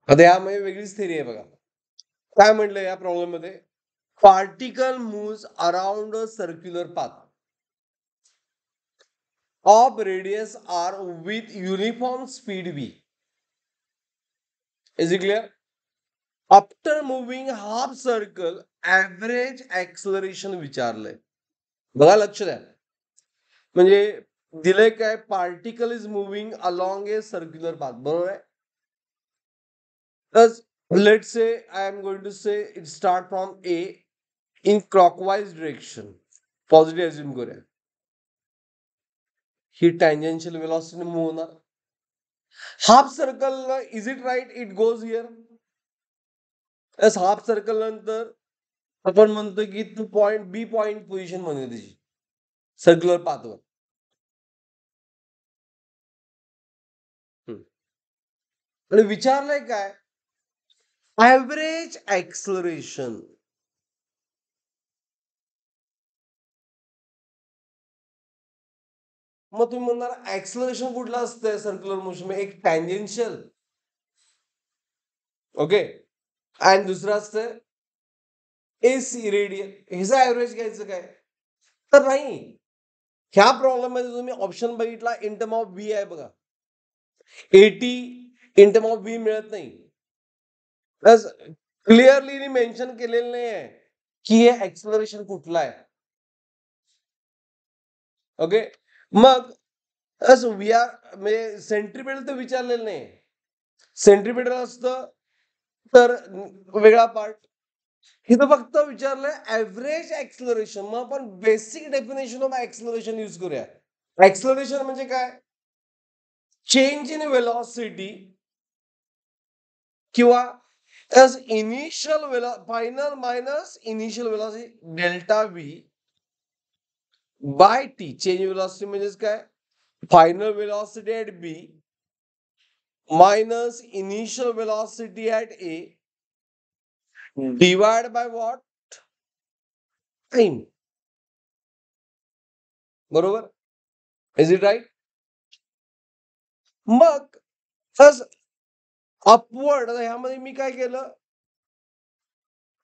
आता यामध्ये वेगळीच थेरी आहे बघा. काय म्हटलं या प्रॉब्लेम मध्ये? Particle moves around a circular path of radius r with uniform speed v. Is it clear? After moving half circle, average acceleration विचारलंय. बघा लक्ष द्या. म्हणजे दिलंय काय? Particle is moving along A circular path. बरोबर आहे? Thus, let's say I am going to say it start from A in clockwise direction. Positive assume करूया. ही टँजेन्शियल व्हेलॉसिटी मूव्ह होणार. Half circle is it right it goes here. Half circle नंतर आपण म्हणतो की तू पॉइंट बी पॉइंट पोझिशन म्हणूया त्याची सर्क्युलर पाथवर. आणि विचारलंय काय? Average acceleration. मग तुम्ही म्हणणार ऍक्सलरेशन कुठलं असतंय सर्क्युलर मोशन? एक टँजेन्शियल, ओके, आणि दुसरं असतं एसी रेडियल. ह्याचा ऍव्हरेज घ्यायचं काय? तर नाही. ह्या प्रॉब्लेम मध्ये तुम्ही ऑप्शन बघितला इन टर्म ऑफ व्ही आहे बघा. 80 इन टर्म ऑफ व्ही मिळत नाही. प्लस क्लिअरली मेन्शन केलेलं नाही आहे की हे ऍक्सलरेशन कुठलं आहे. ओके, मग व्ही आर म्हणजे सेंट्रिपेटल तर विचारलेलं नाही. सेंट्रिपेटल असतं तर वेगळा पार्ट. इथं फक्त विचारलंय ऍव्हरेज ऍक्सलरेशन. मग आपण basic definition of acceleration use करूया. ऍक्सलरेशन म्हणजे काय? चेंज इन वेलॉसिटी किंवा initial final minus initial velocity delta V by T. Change velocity म्हणजेच काय? Final velocity at B minus initial velocity at A divide by what? Time. बरोबर? Is it right? मग upward, ह्यामध्ये मी काय केलं?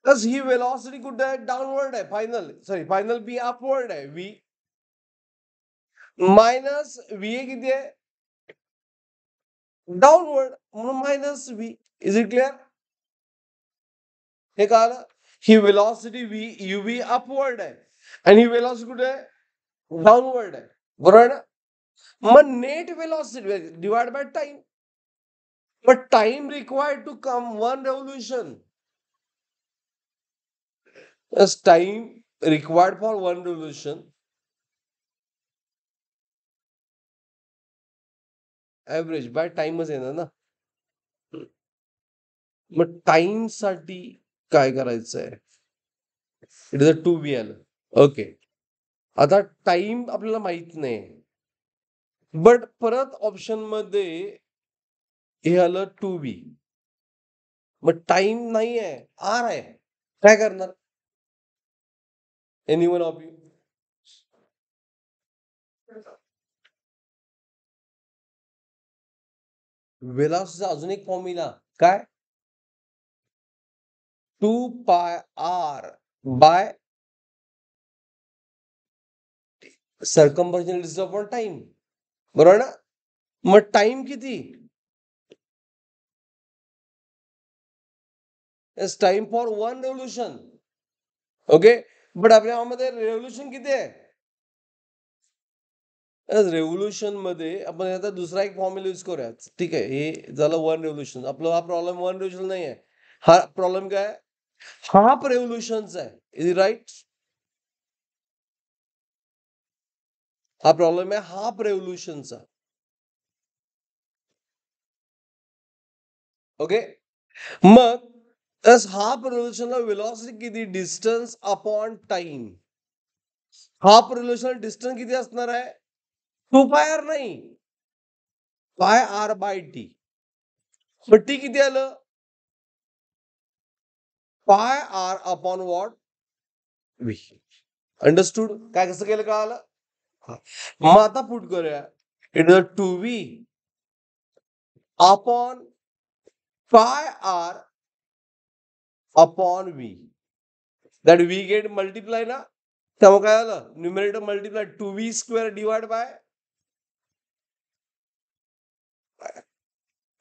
ही velocity कुठे आहे? डाऊनवर्ड आहे. फायनल बी अपवर्ड आहे. व्ही मायनस व्ही ए किती आहे? डाऊनवर्ड, म्हणून minus V. Is it clear? हे कळालं? ही वेलॉसिटी व्ही युव्ही अपवर्ड आहे आणि ही वेलॉसिटी कुठे आहे? डाऊनवर्ड आहे. बरोबर ना? मग net velocity divide by time. But time required to come one revolution. As time required for one revolution, average by टाइमच येणार ना. मग टाइम साठी काय करायचं आहे? इट इज अ 2v आलं. ओके, आता टाइम आपल्याला माहित नाही, बट परत ऑप्शन मध्ये हे आलं 2v. मग टाइम नाही आहे, आर आहे. काय करणार? Anyone of you? वेलॉसिटीचा अजून एक फॉर्म्युला काय? 2πr by circumferential distance upon time. बरोबर ना? मग टाइम किती? Time for one revolution. Okay, but आपल्यामध्ये रेव्होल्युशन किती आहे? रेव्होल्युशन मध्ये आपण आता दुसरा एक फॉर्म्युला यूज करूया. ठीक आहे, हे झालं वन रेव्होल्युशन. आपला हा प्रॉब्लेम वन रेव्होल्युशन नाही आहे. हा प्रॉब्लेम काय? हाफ रेव्होल्युशनचा आहे. Is right? हा प्रॉब्लेम आहे हाफ रेव्होल्युशनचा. ओके, मग हाफ रेव्होल्युशनला वेलॉसिटी किती? Distance upon time. Half revolution distance किती असणार आहे? 2πr नाही, पाय आर बाय टी. मग टी किती आलं? Pi r upon what? V. Understood? काय कसं केलं कळालं? मग आता पुट करूया. It is 2v upon pi r upon v. That v get multiply ना, त्यामुळे काय झालं, numerator multiply 2v square divide by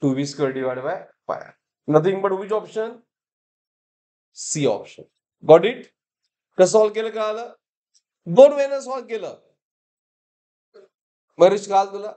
2v square divided by pi. Nothing but which option? C option. Got it? कसं solve केलं कळालं? 2 वेळेनं solve केलं. मरीच कळालं तुला?